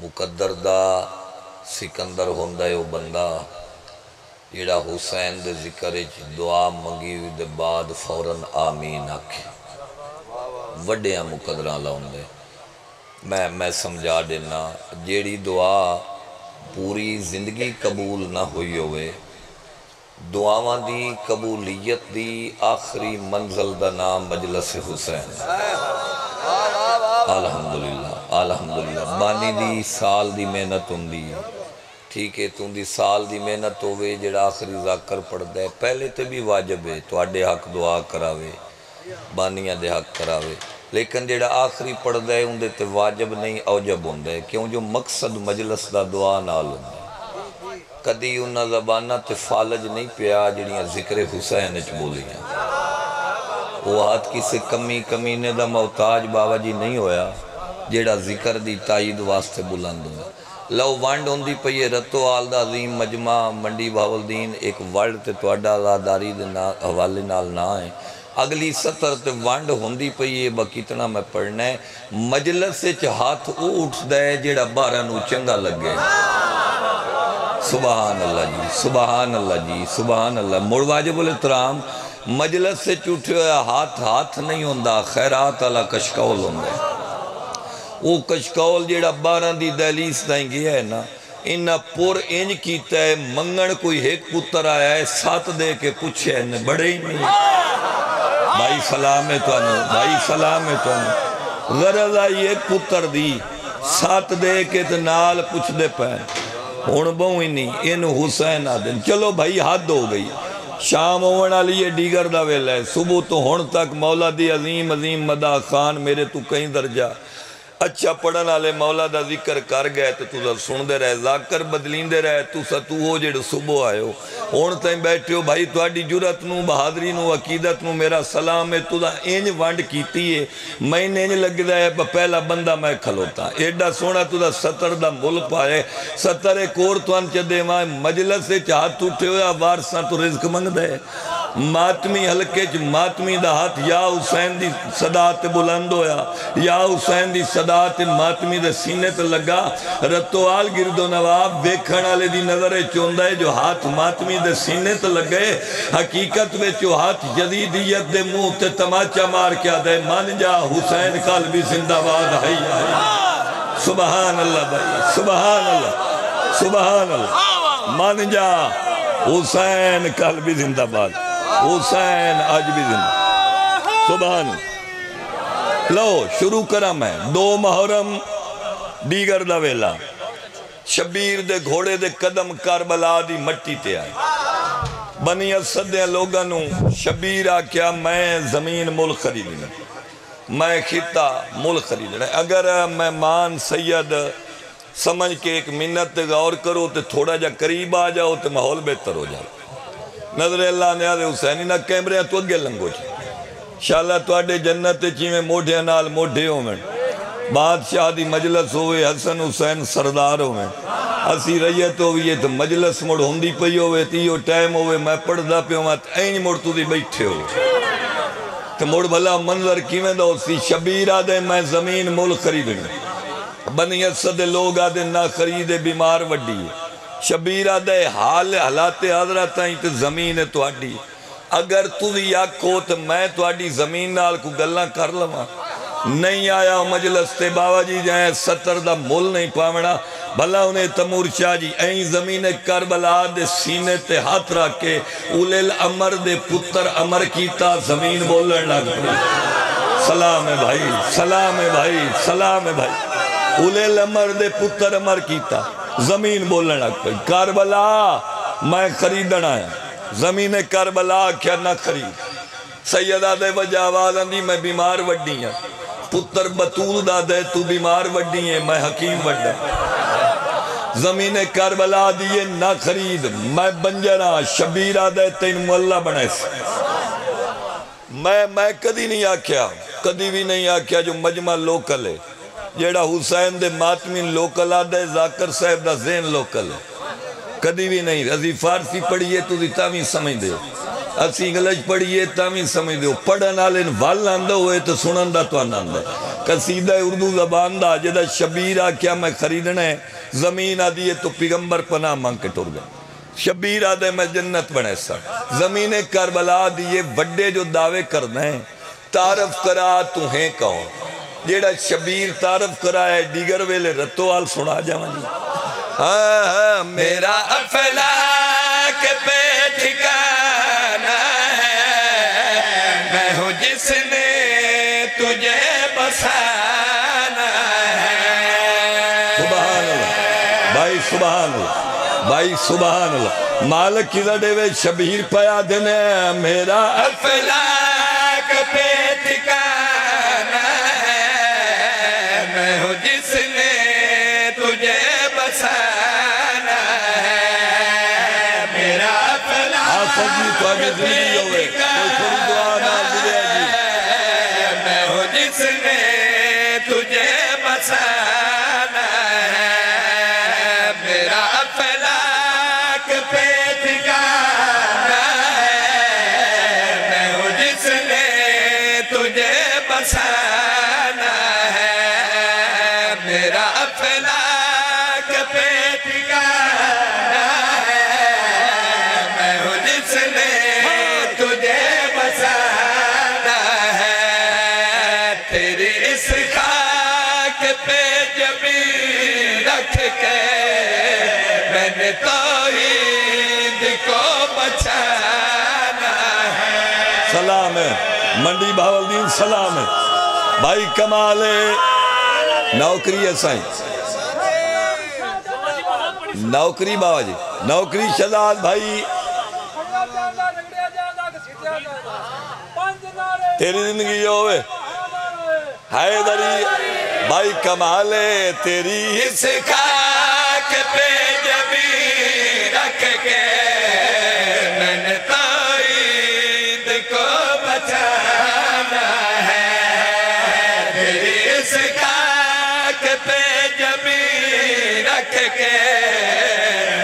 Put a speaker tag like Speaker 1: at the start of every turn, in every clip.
Speaker 1: مقدر دا سکندر ہوندہ ہے وہ بندہ جیڑا حسین دے ذکر دعا منگی ہوئی دے بعد فوراً آمین آکھے وڈیاں مقدران لاؤندے میں سمجھا دینا جیڑی دعا پوری زندگی قبول نہ ہوئی ہوئے دعاواں دی قبولیت دی آخری منزل دا نام مجلس حسین الحمدللہ الحمدللہ بانی دی سال دی محنت ہوندی ٹھیک ہے تم دی سال دی محنت ہوئے جڑا آخری ذاکر پڑھ دے پہلے تے بھی واجب ہے تو آڈے حق دعا کراوے بانیاں دے حق کراوے لیکن جڑا آخری پڑھ دے ان دے تے واجب نہیں اوجب ہوندے کیوں جو مقصد مجلس دا دعا نال ہوندے کدی انہاں زبانہ تے فالج نہیں پیا جڑیاں ذکر حسین اچ بولیاں وہ ہاتھ کسی کمینے دا محتاج بابا جی نہیں ہویا جیڑا ذکر دی تائید واسطے بلند ہویا لو وانڈ ہوندی پئیے رتو آل دا عظیم مجمع منڈی بہاولدین ایک ورڈ تے توڑا آزاداری دے حوالے نال نہ ہے اگلی سطر تے وانڈ ہوندی پئیے با کتنا میں پڑھنا ہے مجلس سے ہاتھ اٹھ دے جیڑا بارہ نو چنگا لگے سبحان اللہ جی سبحان اللہ جی سبحان اللہ موڑ واجب الاحترام مجلس سے چوٹھے ہویا ہاتھ نہیں ہوندہ خیرات اللہ کشکول ہوندہ وہ کشکول جیڑا بارہ دی دہلیس دائیں گیا ہے نا انہا پور انج کیتا ہے منگن کوئی ایک پتر آیا ہے ساتھ دے کے پوچھے ہیں بڑے ہی نہیں بھائی سلام ہے تو انہوں بھائی سلام ہے تو انہوں غرض آئی ایک پتر دی ساتھ دے کے نال پوچھ دے پہن ہون بہوں ہی نہیں انہوں حسین آدن چلو بھائی حد ہو گئی شام ہونا لیے دیگر دا ویلہ ہے صبح تو ہون تک مولا دی عظیم مدہ خان میرے تو کہیں درجہ اچھا پڑھن آلے مولا دا ذکر کر گئے تو سن دے رہے ذاکر بدلین دے رہے تو ہو جڑ صبح آئے ہو ہون تائیں بیٹھے ہو بھائی تو آڈی جرت نو بہادری نو عقیدت نو میرا سلام ہے تو دا اینج وانڈ کیتی ہے میں اینج لگ دا ہے پہلا بندہ میں کھلوتا ایڈا سونا تو دا ستر دا مل پائے ستر ایک اور تو انچہ دے مجلس سے چاہت اٹھے ہویا وارساں تو رزق منگ دے ماتمی حلقے چ ماتمی دا ہاتھ یا حسین دی صدات بلند ہویا یا حسین دی صدات ماتمی دے سینے تے لگا رتو آل گردو نواب دیکھن آلے دی نظر چوندہ ہے جو ہاتھ ماتمی دے سینے تے لگے حقیقت میں جو ہاتھ جدیدیت دے منہ تے تماچا مار کیا دے مان جا حسین قلبی زندہ باد ہے سبحان اللہ بھائی سبحان اللہ سبحان اللہ مان جا حسین قلبی زندہ باد حسین آج بھی زندہ سبحان لو شروع کرا میں 2 محرم دیگر دا ویلا شبیر دے گھوڑے دے قدم کربلا دی مٹی تے آئے بنی اسد دے لوگانوں شبیر آکیا میں زمین ملک خریدنا میں خطہ ملک خریدنا اگر میں مان سید سمجھ کے ایک منت غور کرو تو تھوڑا جا قریب آ جاؤ تو ماحول بہتر ہو جائے نظر اللہ نے آدھے حسینی نہ کیمرے تو اگے لنگو جائے انشاءاللہ تو آڈے جنت چیمیں موڑے نال موڑے ہو میں بادشاہ دی مجلس ہوئے حسن حسین سردار ہوئے اسی ریت ہوئے تو مجلس موڑ ہندی پئی ہوئے تیو ٹائم ہوئے میں پڑھ دا پہ ہوں این موڑ تو دی بیٹھے ہوئے تو موڑ بھلا منظر کیویں دا اسی شبیر آدھے میں زمین ملک خریدنے بنی اسد لوگ آدھے نہ خریدے بیمار وڈی ہے شبیر آدھے حالات حضرت آئیں تو زمین ہے تو آڈی اگر تو دی آکھو تو میں تو آڈی زمین نال کو گلہ کر لما نہیں آیا مجلس تے بابا جی جائیں 70 دا مول نہیں پاونا بھلا انہیں تمور شاہ جی این زمین کربلا دے سینے تے ہاتھ رکھے اولے الامر دے پتر امر کیتا زمین بولن لگ پڑی سلام ہے بھائی سلام ہے بھائی سلام ہے بھائی اولے الامر دے پتر امر کیتا زمین بولن لگ پڑی کربلا میں خریدنا ہے زمین کربلا کیا نہ خرید سیدہ دے وجہ آواز اندھی میں بیمار وڈی ہیں پتر بطول دا دے تو بیمار وڈی ہیں میں حکیم وڈا زمین کربلا دیئے نہ خرید میں بنجرہ شبیرہ دے تین مولا بنے سے میں کدی نہیں آکھیا کدی بھی نہیں آکھیا جو مجمع لوکل ہے جیڑا حسین دے ماتمین لوکل آدھے ذاکر صاحب دا ذہن لوکل ہے کدی بھی نہیں ازی فارسی پڑھئے تو دی تاویں سمجھ دے اسی انگلش پڑھئے تاویں سمجھ دے پڑھن آلین وال آندہ ہوئے تو سنن دا تو آنند ہے قصیدہ اردو زبان دا جدہ شبیر آکیا میں خریدنا ہے زمین آدھی ہے تو پیغمبر پناہ مانگ کے ٹور گئے شبیر آدھے میں جنت بنے سا زمین کربلا دیئے وڈے جو دعوے کرنا ہے تعرف کرا تو ہیں کہو جیڑا شبیر تعرف کرا ہے دیگر ویلے رتو آل سنا جاؤں جی میرا افلاک پہ ٹھکانا ہے میں ہوں جس نے تجھے بسانا ہے سبحان اللہ بھائی سبحان اللہ بھائی سبحان اللہ مالک کی لڑے وے شبیر پیا دینے میرا افلاک پہ ٹھکانا ہے میں ہوں جس نے تجھے بسانا ہے میرا افلاک آفت جی تو آگے دلی ہوئے کوئی تھوڑی دعا نہ دلے جی میں ہوں جس نے تجھے بسانا ہے میرا افلاک پہ ٹھکانا ہے میں ہوں جس نے تجھے بسانا ہے میرا افلاک پہ ٹھکانا ہے میں ہوں جس نے تجھے بسانا ہے تیری اس خاک پہ جبیں رکھ کے میں نے توحید کو بچانا ہے سلام ہے منڈی بہاولدین سلام ہے بھائی کمال ہے نوکری ہے سائیں نوکری بابا جی نوکری شہزاد بھائی تیری زندگی ہوئے حیدری بھائی کمال ہے تیری اس خاک پہ جبیں رکھ کے میں نے توحید کو بچانا ہے تیری اس خاک پہ جبیں رکھ کے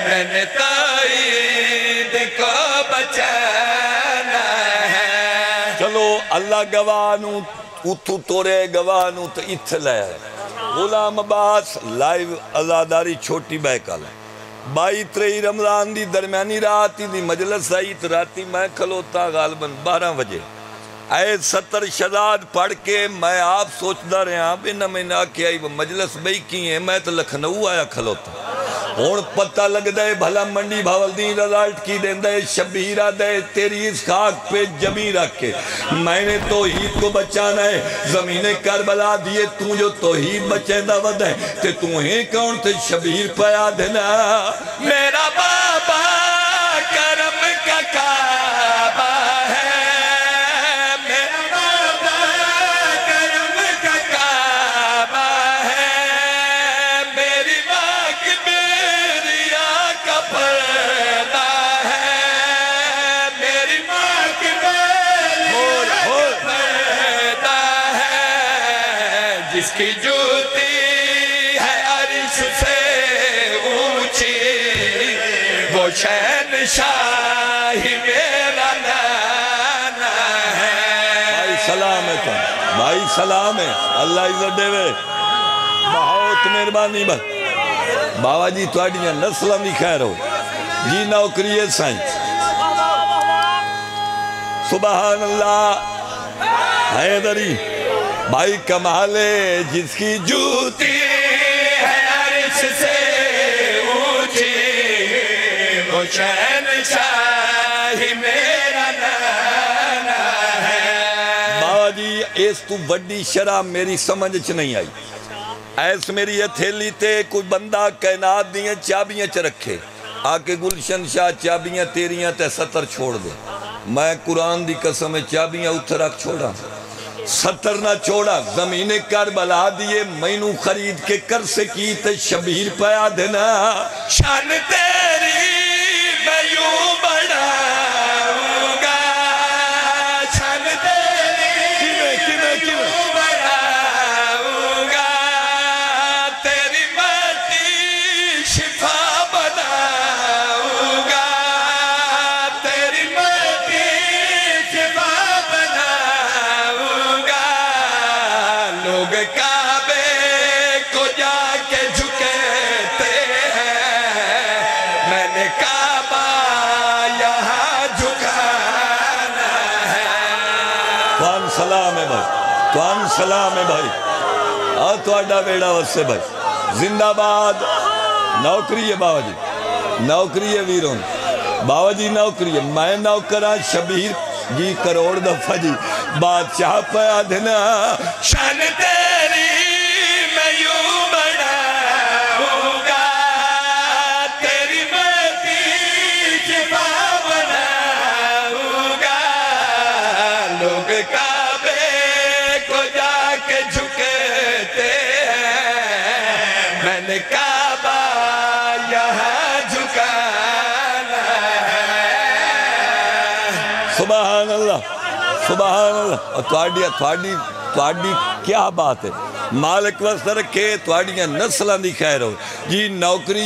Speaker 1: میں نے توحید کو بچانا ہے چلو اللہ گوانوں اتھو تورے گوانوں تو اتھ لے غلام عباس لائیو ازاداری چھوٹی بہکال ہے 22 رمضان دی درمیانی راتی دی مجلس آئی تو راتی میں کھلوتا غالباً 12 بجے اے 70 شہزاد پڑھ کے میں آپ سوچدا رہا بنا میں نہ کیا وہ مجلس بھئی کی ہیں میں تو لکھنؤ آیا کھلوتا اور پتہ لگ دے بھلا منڈی بھاولدین رزالٹ کی دیں دے شبیرہ دے تیری اس خاک پہ جبیں رکھ کے میں نے توحید کو بچانا ہے زمین کربلا دیئے تو جو توحید بچے دا ود ہے تے تو ہیں کون تے شبیر پیا دینا میرا بابا کرم کا کعبہ ہے جس کی جوتی ہے عرش سے اونچی وہ شہنشاہی میرا نانا ہے بھائی سلام ہے تم بھائی سلام ہے اللہ عزت دے وے بہت مہربانی بابا جی تھوڑیاں نسلہ بھی خیر ہو جی نوکری ہے سائیں سبحان اللہ حیدری بھائی کمال ہے جس کی جوتی ہے عرش سے اونچی وہ شہنشاہی میرا نانا ہے بابا جی اس تو بڑی شرح میری سمجھ نہیں آئی ایس میری ہتھیلی تے کوئی بندہ کائنات دیئے چابیاں چ رکھے آکے گلشن شاہ چابیاں تیریاں تے 70 چھوڑ دے میں قرآن دی قسم چابیاں اتھر رکھ چھوڑا 70 نہ چھوڑا زمین کربلا دیئے مینوں خرید کے کر سے کی تے شبیر پیا دینا شان تیری میں یوں بڑھاؤں گا شان تیری کیوں بڑھاؤں گا تیری مٹی شفا بناؤں گا تیری مٹی شفا بناؤں گا لوگ سلام ہے بھائی تو اڈا بیڑا وسے بھائی زندہ باد نوکری ہے بابا جی نوکری ہے ویرون بابا جی نوکری ہے میں نوکرہ شبیر جی کروڑ دفعہ جی بادشاہ پہ آدھنا شان تیری میں یوں بناؤں گا تیری مرضی شفا بناؤں گا لوگ کعبے کو جا کے جھکتے ہیں میں نے کعبہ یہاں جھکانا ہے سبحان اللہ سبحان اللہ تھوڑی کیا بات ہے مالک وقت رکھے تھوڑیاں نسلہ دی خیر ہو جی نوکری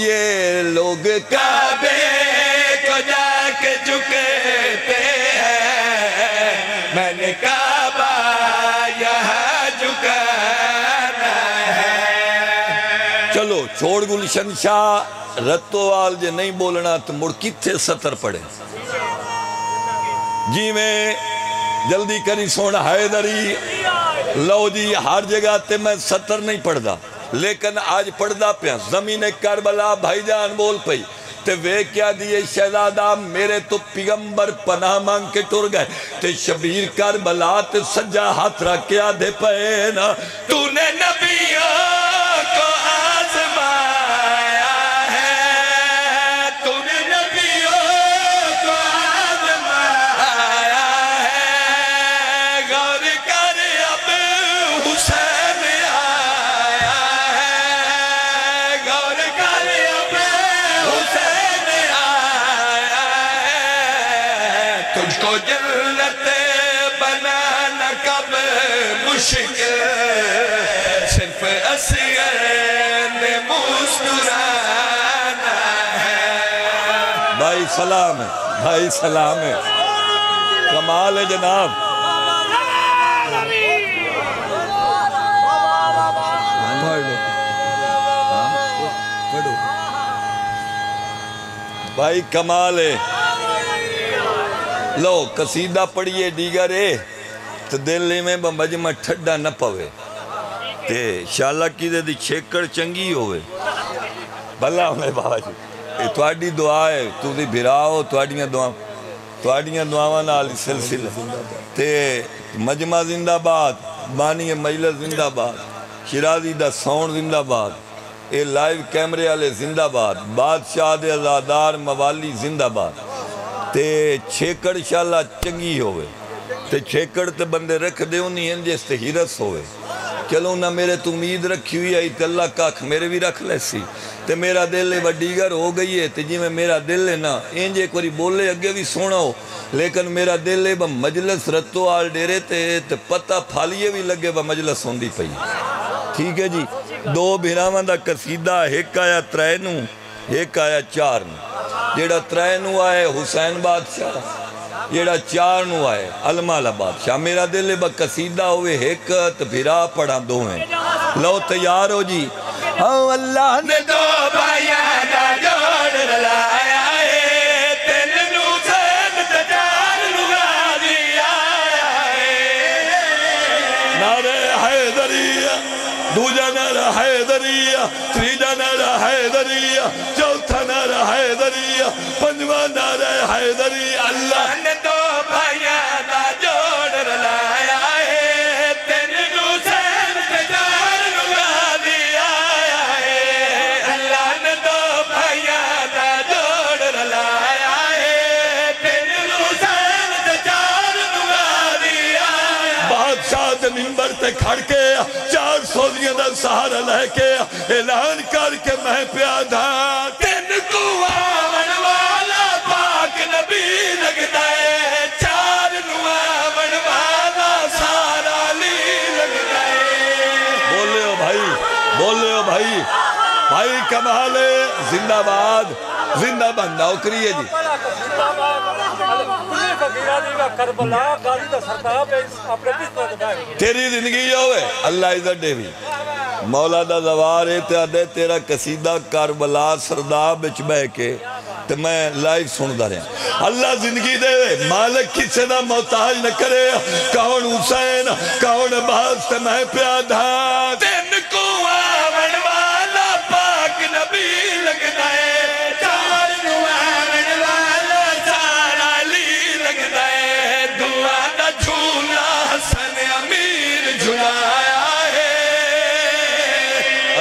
Speaker 1: لوگ کعبے کو جا کے جھکتے ہیں میں نے کعبہ یہاں جھکانا ہے چلو چھوڑ گلشن شاہ رتوال جے نہیں بولنا تو مڑ کتھے سطر پڑے جی میں جلدی کری سونا حیدری لو جی ہر جگہ تے میں سطر نہیں پڑھ دا لیکن آج پڑھ دا پیا زمین کربلا بھائی جان بول پئی تے وے کیا دیئے شہزادہ میرے تو پیغمبر پناہ مانگ کے ٹر گئے تے شبیر کربلا تے سجا ہاتھ رکھ کے آدھے پئے نا تو نے نبیوں کو آزمایا ہے تو نے نبیوں کو آزمایا ہے غور کر اب حسین آیا ہے غور کر اب حسین آیا ہے تجھ کو جنت بنانا کب مشکل صرف اصغر نے مسکرانا ہے بھائی سلام ہے بھائی سلام ہے کمال ہے جناب بھائی کمال ہے لو قصیدہ پڑھئے دیگرے تو دلی میں مجمع ٹھڈا نہ پوے تے شاءاللہ کی دے دی چھیکڑ چنگی ہوئے بھلا ہمیں بابا جی تواڈی دعا ہے تو دی بھراؤ تواڈیاں دعاواں نال سلسلہ تے مجمع زندہ باد بانی مجلس زندہ باد شیرازی دا سون زندہ باد اے لائیو کیمرے والے زندہ باد بادشاہ دے ازادار موالی زندہ باد تے چھیکڑ شاءاللہ چنگی ہوئے تے چھیکڑ تے بندے رکھ دے انہی ہیں جس تے ہیرس ہوئے چلو نہ میرے تو امید رکھی ہوئی آئی تے اللہ کاکھ میرے بھی رکھ لے سی تے میرا دل ہے وڈیگر ہو گئی ہے تے جی میں میرا دل ہے نا انج ایک واری بولے اگے بھی سونا ہو لیکن میرا دل ہے مجلس رتو آل ڈیرے تے پتہ پھالیے بھی لگے مجلس ہوندی پئی ٹھیک ہے جی دو بھراواں دا قصیدہ ایک آیا ترائنو ایک آیا چارنو جیڑا ترائنو آئے حسین بادشاہ جیڑا چارنو آئے علمالہ بادشاہ میرا دل ہے قصیدہ ہوئے ایک تو بھرا پڑھا دو ہیں لو تیار ہو جی اللہ نے دو بھائیاں جوڑ لایا ہے تین نوسین تجار لغازی آیا ہے نعرہ حیدریہ دوجہ نعرہ حیدریہ تریجہ نعرہ حیدریہ چوتھا نعرہ حیدریہ پنجواں نعرہ حیدریہ اللہ نے دو بھائیاں جوڑ لایا ہے تین نوسین تجار لغازی آیا ہے اللہ نے دو بھائیاں جوڑ لایا ہے تین نوسین تجار لغازی آیا بادشاہ دے منبر تے کھڑ کے 400 دا سہارا لے کے اعلان کر کے میں پیادہ تین کو آمن والا پاک نبی لگتا ہے 4 نو آمن والا سارا لی لگتا ہے بولے ہو بھائی بھائی کمال ہے زندہ باد نوکری ہے جی تیری زندگی جو ہے اللہ عزت دے بھی مولا دا زوار ہے تیرا قصیدہ کربلا سرداب بچ بہ کے تو میں لائیو سن دا رہا اللہ زندگی دے مالک کسے دا محتاج نہ کرے کون حسین کون عباس تے میں پیادہ تین کو آمن والا پاک نبی لگنا ہے چار کو آمن والا چار علی لگنا ہے دعا دا جھولا حسن امیر جھلایا ہے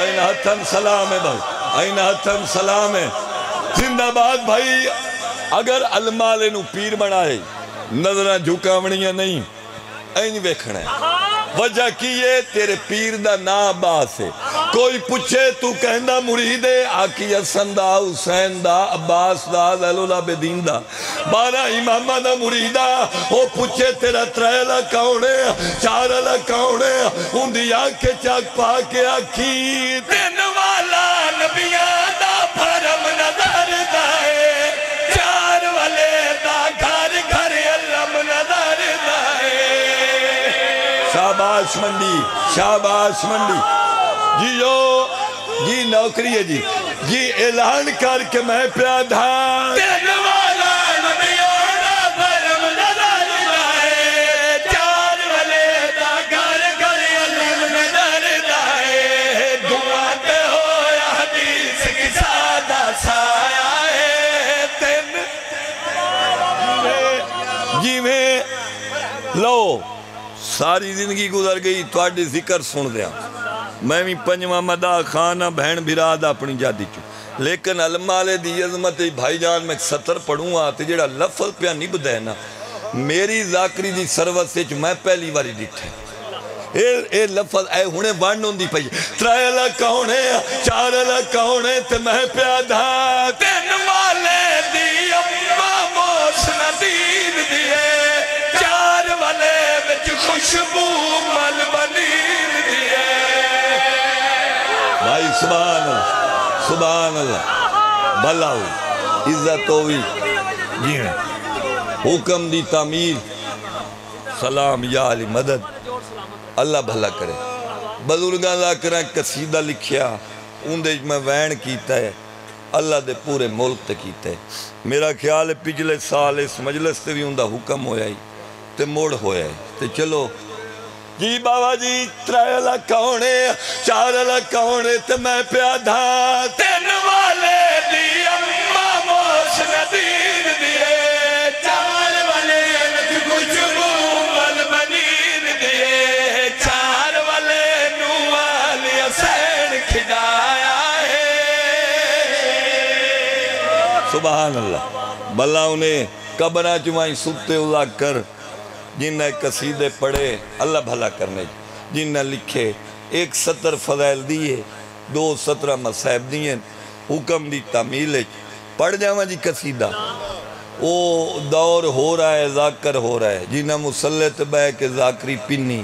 Speaker 1: این حتم سلام ہے بھائی این حتم سلام ہے زندہ باد بھائی اگر المالے نو پیر بنائے نظرہ جھکاونیاں نہیں این ویکھنا ہے وجہ کی یہ تیرے پیر دا نا عباس ہے کوئی پوچھے تو کہندہ مرید ہے آکی حسن دا حسین دا عباس دا ذیل العابدین دا 12 امامہ دا مریدہ وہ پوچھے تیرا تریلہ کاؤنے چارلہ کاؤنے ان دی آنکھیں چاک پا کے آکھی دن والا نبیاں دا پھرم نظر دائے چار والے دا گھر گھر علم نظر دائے شاباش منڈی شاباش منڈی جی نوکری ہے جی اعلان کر کے میں پیادہ دن والا نبیوں دا پھرم نظر دائے چار والے دا گھر گھر علم نظر دائے دعا تے ہویا حدیث کی سادہ سایہ ہے تین جی میں لو ساری زندگی گزر گئی توڑی ذکر سن دیا میں بھی پنجمہ مدہ خانہ بہن بھراد اپنی جادی چو لیکن علمالے دی عظمت بھائی جان میں سطر پڑھوں آتے جڑا لفظ پہ نہیں بدے نا میری ذاکری دی سروت سے میں پہلی باری ڈٹھے اے لفظ اے ہونے بانڈوں دی پہی ترائلہ کاؤنے چارلہ کاؤنے تے میں پیادہ تین والے دی اممہ موس ندین دیئے چار والے بچ خوشبو مل بنین دیئے بھائی سبحان اللہ بھلا ہوئی عزت ہوئی جی ہیں حکم دی تعمیر سلام یا علی مدد اللہ بھلا کرے بزرگاں ذاکرہ قصیدہ لکھیا اندے میں وین کیتا ہے اللہ دے پورے ملک تے کیتا ہے میرا خیال ہے پچھلے سال اس مجلس تے بھی اندہ حکم ہویا ہی تے موڑ ہویا ہے تے چلو جی بابا جی ترائلہ کاؤنے چارلہ کاؤنے تے میں پیادہ تین والے دی اممہ موس ندین دیئے چار والے کچھ بومل بنین دیئے چار والے نوالی حسین کھڑایا ہے سبحان اللہ بھلا انہیں قبرہ چمائیں ستے اللہ کر جنہ قصیدے پڑھے اللہ بھلا کرنے جنہ لکھے ایک سطر فضائل دیئے 2 سطرہ مصحب دیئے حکم دی تعمیل پڑھ جاواں جی قصیدہ وہ دور ہو رہا ہے ذاکر ہو رہا ہے جنہ مسلط بے کے ذاکری پنی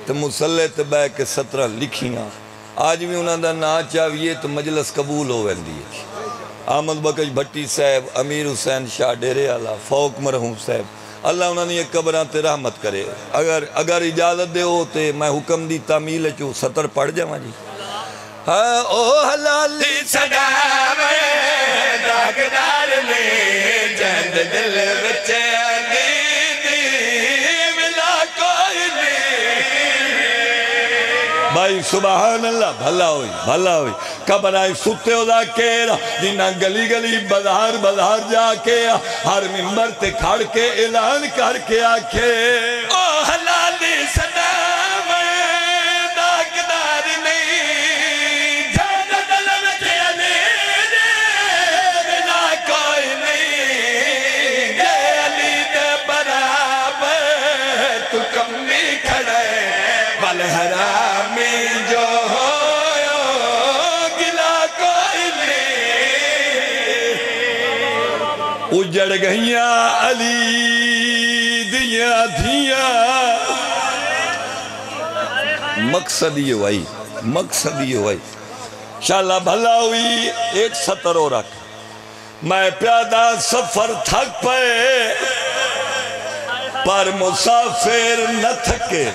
Speaker 1: تو مسلط بے کے سطرہ لکھیاں آج بھی انہوں نے نا چاہیے تو مجلس قبول ہو دیئے احمد بکش بھٹی صاحب امیر حسین شاہ ڈیرے آلہ فوق مرحوم صاحب اللہ انہوں نے یہ قبران تے رحمت کرے اگر اجازت دے ہو تے میں حکم دی تعمیل چو سطر پڑھ جاواں جی ہاں او حلالی صدا میں داغدار لے جہد دل بچے بھائی سبحان اللہ بھلا ہوئی قبر آئی ستے ہو دا کیرا جنہ گلی گلی بازار جا کے ہر ممبر تے کھڑ کے اعلان کر کے آکھے او حلالی صدا میں داغدار نہیں جہد دل بچے بلا کوئی نہیں گے علی دے برابر تو کمی کھڑے والحرامی جو گلا کوئی نہیں اجڑ گئیاں علی دیاں دھیاں مقصد یہ ہوئی شاءاللہ بھلا ہوئی ایک سطر ہو رکھ میں پیادہ سفر تھک پے پر مسافر نہ تھکے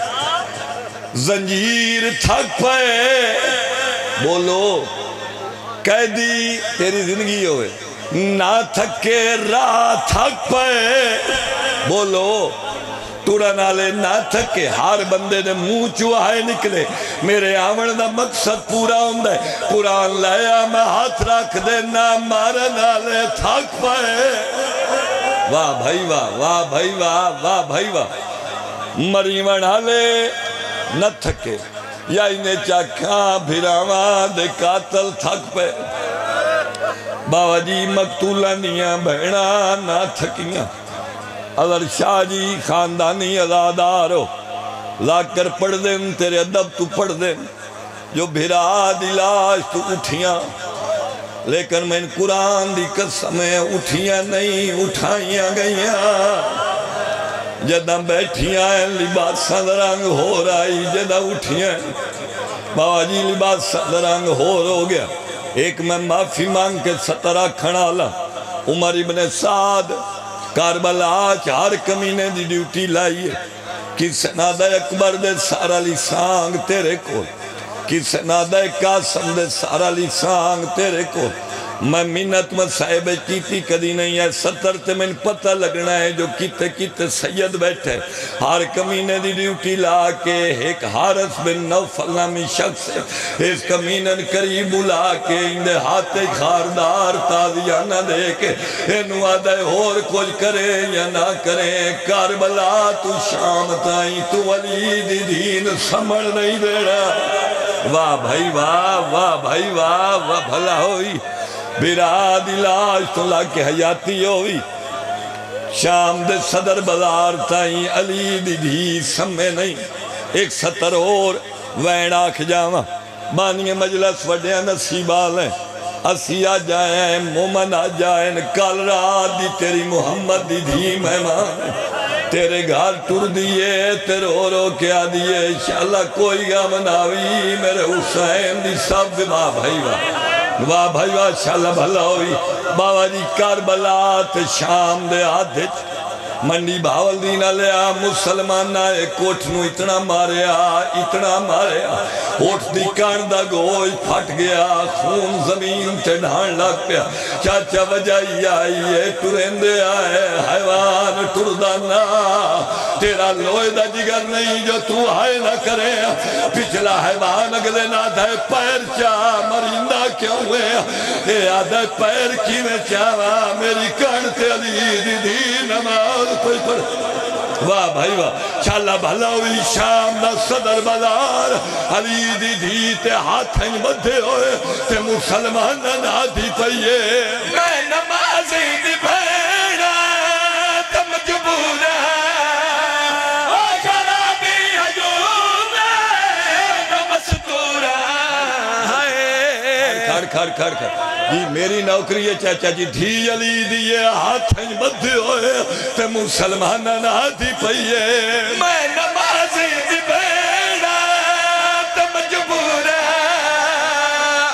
Speaker 1: زنجیر تھک پے بولو قیدی تیری زندگی ہوئے نہ تھکے راہ تھک پے بولو ٹوڑا نالے نہ تھکے ہر بندے نے منہ چوہائے نکلے میرے آمن دا مقصد پورا ہوندہ ہے قرآن لایا میں ہاتھ رکھ دے نہ مارا نالے تھک پائے واہ بھائی واہ واہ بھائی واہ واہ بھائی واہ مریمہ نالے نہ تھکے یا انہیں چاکھاں بھیراواں دے قاتل تھک پے بابا جی مقتولہ نیاں بہنا نہ تھکیاں اگر شاہ جی خاندانی ازادار ہو لا کر پڑھ دیں تیرے ادب تو پڑھ دیں جو بھرا دی لاش تو اٹھیاں لیکن میں قرآن دی قسمیں اٹھیاں نہیں اٹھائیاں گئیاں جدہ بیٹھیاں ہیں لباساں درنگ ہو رہی جدہ اٹھیاں بابا جی لباساں درنگ ہو گیا ایک میں معافی مانگ کے سترہ کھڑا لا عمر ابن سعد کاربلا چار کمینے دی ڈیوٹی لائیے کس نادہ اکبر دے سارا لی سانگ تیرے کو کس نادہ قاسم دے سارا لی سانگ تیرے کو میں منت میں صاحب کیتی کدی نہیں ہے ستر تے میں پتہ لگنا ہے جو کیتے کیتے سید بیٹھے ہر کمینے دی ڈیوٹی لا کے ایک حارث بن نوفل نامی شخص ہے اس کمینن قریب لا کے اندے ہاتھ خاردار تازیانہ دے کے انو آدھے اور کچھ کرے یا نہ کرے کاربلا تو شام تائیں تو ولی دی دین سمڑ نہیں دے رہا واہ بھائی واہ بھائی واہ بھلا ہوئی بیرا دی لاش تو لاکے حیاتی ہوئی شام دے صدر بازار تائیں علی دی دھی سمیں نہیں ایک ستر اور وین آکھ جاواں بانی مجلس وڈیاں نصیبال ہیں اسی آ جائیں مومن آ جائیں کل رات دی تیری محمد دی دھی مہمان تیرے گھر ٹر دیئے تیرے رو کیا دیئے انشاءاللہ کوئی گا مناوی میرے حسین دی سب واہ بھائی واہ بھائی واہ انشاءاللہ بھلا ہوئی بابا جی کربلا تے شام دے آدھت منڈی بھاول دینا لیا مسلمان نائے کوٹھنو اتنا ماریا ہوٹھ دی کاندہ گوئی پھٹ گیا خون زمین تے ڈھان لگ پیا چاچا وجائی آئیے ٹرندے آئے حیوان ٹردانا تیرا لوئے دا جگر نہیں جو تو آئے نہ کرے پچھلا حیوان اگلے نہ دھے پیر چاہ مرندہ کیوں ہوئے اے آدھے پیر کی میں چاہا میری کانتے علی دی دی نماز کوئی پر واہ بھائی واہ چاللہ بھلا ہوئی شام دا صدر بازار علی دی دی تے ہاتھیں بدھے ہوئے تے مسلمان نہ دی پئیے میں نمازی دی بھیڑا تے مجبور کھڑ جی میری نوکری ہے چاچا جی دھی علی دیئے ہاتھیں بدھے ہوئے تے مسلمان نہ دی پئیے میں نمازی دی بیڑا تے مجبور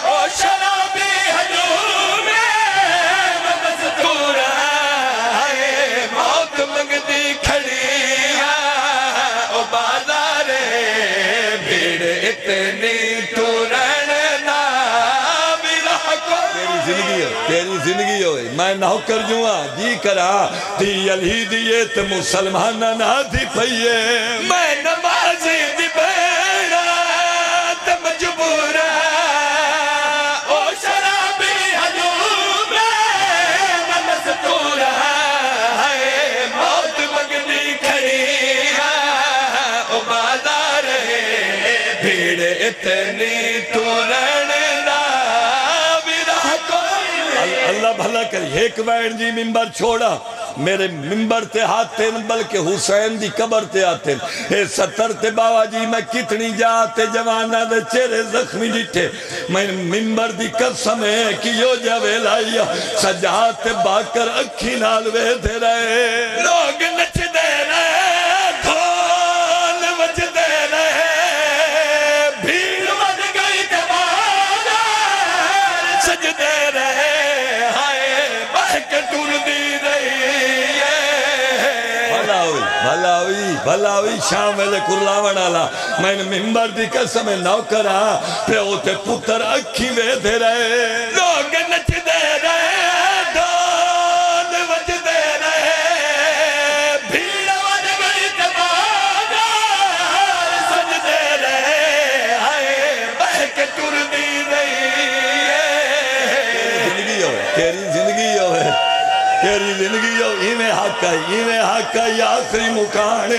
Speaker 1: او شرابی حجوم میں مزدور موت منگدی کھڑی او بازار بھیڑ اتنی تیری زندگی ہوئی میں نوکر جوا جی کرا دی علی دیئے تے مسلمان نہ دی پئیے میں نمازی دی بیڑا تے مجبور او شرابی حجوم میں مزدور موت مگنی کھڑی او بازار بھیڑ اتنی تورن اللہ بھلا کر ایک وین جی ممبر چھوڑا میرے ممبر تے ہاتھیں بلکہ حسین دی قبر تے آتے اے ستر تے باوا جی میں کتنی جاتے جوانہ دے چہرے زخمی ڈٹھے میں ممبر دی قسم ہے کہ یو جاوے لائیا سجاد تے باکر اکھی نالوے دے رہے لوگ نچ دے رہے دھول وج دے رہے بھیڑ وج گئی دیوانا سج دے رہے ٹور دی رہی بھلاوی شام ویلے کرلاون آلا میں نے ممبر دی قسم نوکرا پیو تے پتر اکھی وے دے رہے لوگ نچ دے رہے زندگی جو ایویں حق ہے آخری مکانے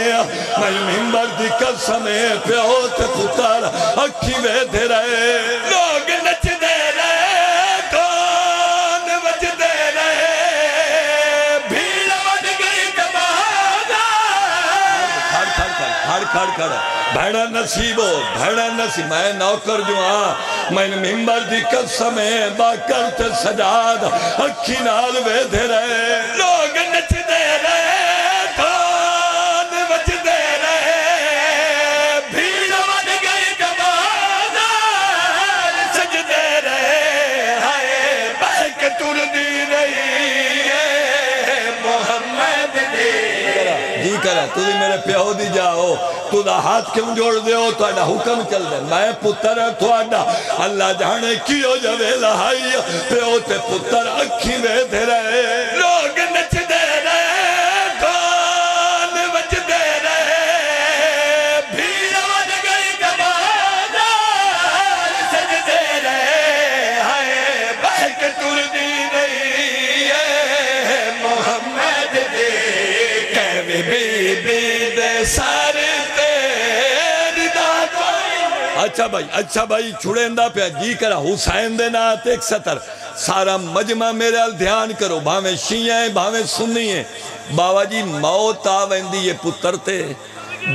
Speaker 1: میں ممبر دی قسم پیو تے پتر اکھی ویدھے رہے لوگ نچ دے رہے کون وچ دے رہے بھیڑ وڈ گئی کمانا کھڑ بھڑا نصیبو میں نوکر جو میں ممبر دی قسم باکر تے سجاد اکھی نال ویدھے رہے لوگ نچ دے رہے کون وچ دے رہے بھیڑ وڈ گئی کمانا سج دے رہے ہائے بہک تر دی رہی محمد جی کرا تو بھی میرے پیو دی جاؤ تو دا ہاتھ کیوں جوڑ دے ہو تو ایڈا حکم چل دے میں پتر تو ایڈا اللہ جانے کیوں جوے لہائی پیو تے پتر اکھی ویدھے رہے لوگ نچ دے رہے کون وچ دے رہے بھیڑ وڈ گئی کمانا سج دے رہے ہائے بہک تر دی رہی محمد دے کہوے بی بی دے سارے اچھا بھائی چھوڑیندہ پہ جی کرا حسین دے نات ایک سطر سارا مجمع میرے ال دھیان کرو بھاویں شیعہ ہیں بھاویں سنی ہیں بابا جی موت آویندی یہ پتر تے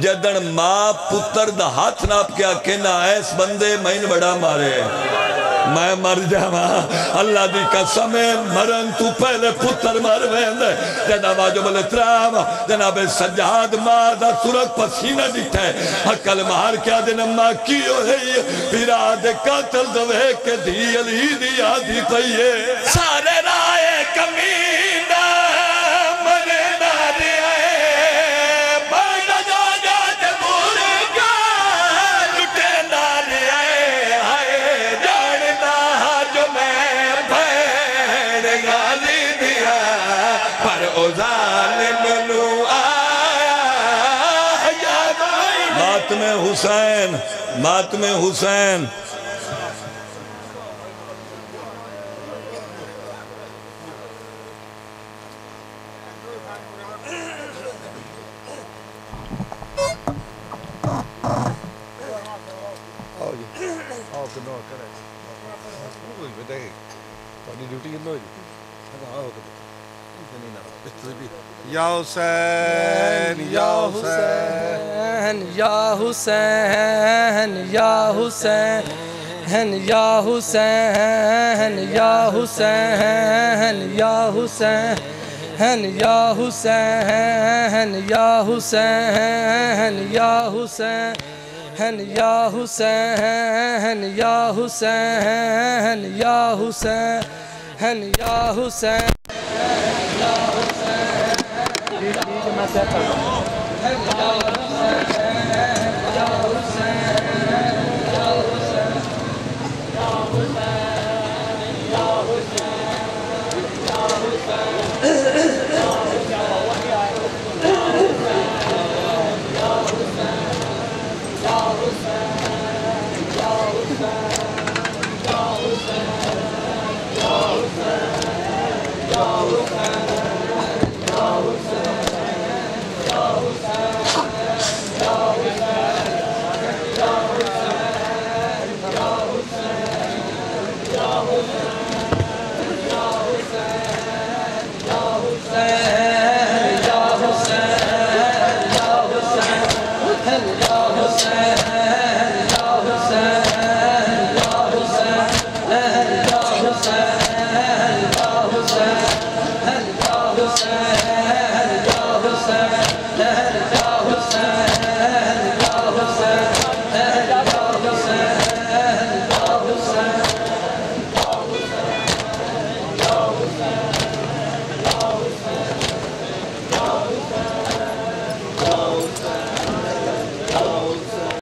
Speaker 1: جدن ماں پتر دا ہاتھ ناپ کیا کہنا ایس بندے میں بڑا مارے میں مر جاواں اللہ دی قسم مرن تو پہلے پتر مر ویندے جناب واجب الاحترام جناب سجاد ماں دا سرک پسینہ ڈٹھا ہے حقل مہار کیا دن ماں کیوں ہے پیرا دے قاتل دوے کے دی علی دی آدھی پئیے سارے رائے کمینہ منے نارے آئے بڑا جا جا دے بورگا لٹے نارے آئے آئے جاننا جو میں بھیڑ گالی دیا پر او ظالم نو آیا ماتم حسین
Speaker 2: یا حسین یا حسین یا حسین یا حسین یا حسین یا حسین یا حسین یا حسین یا حسین یا حسین یا حسین یا حسین یا حسین یا حسین
Speaker 3: Ya Hussein,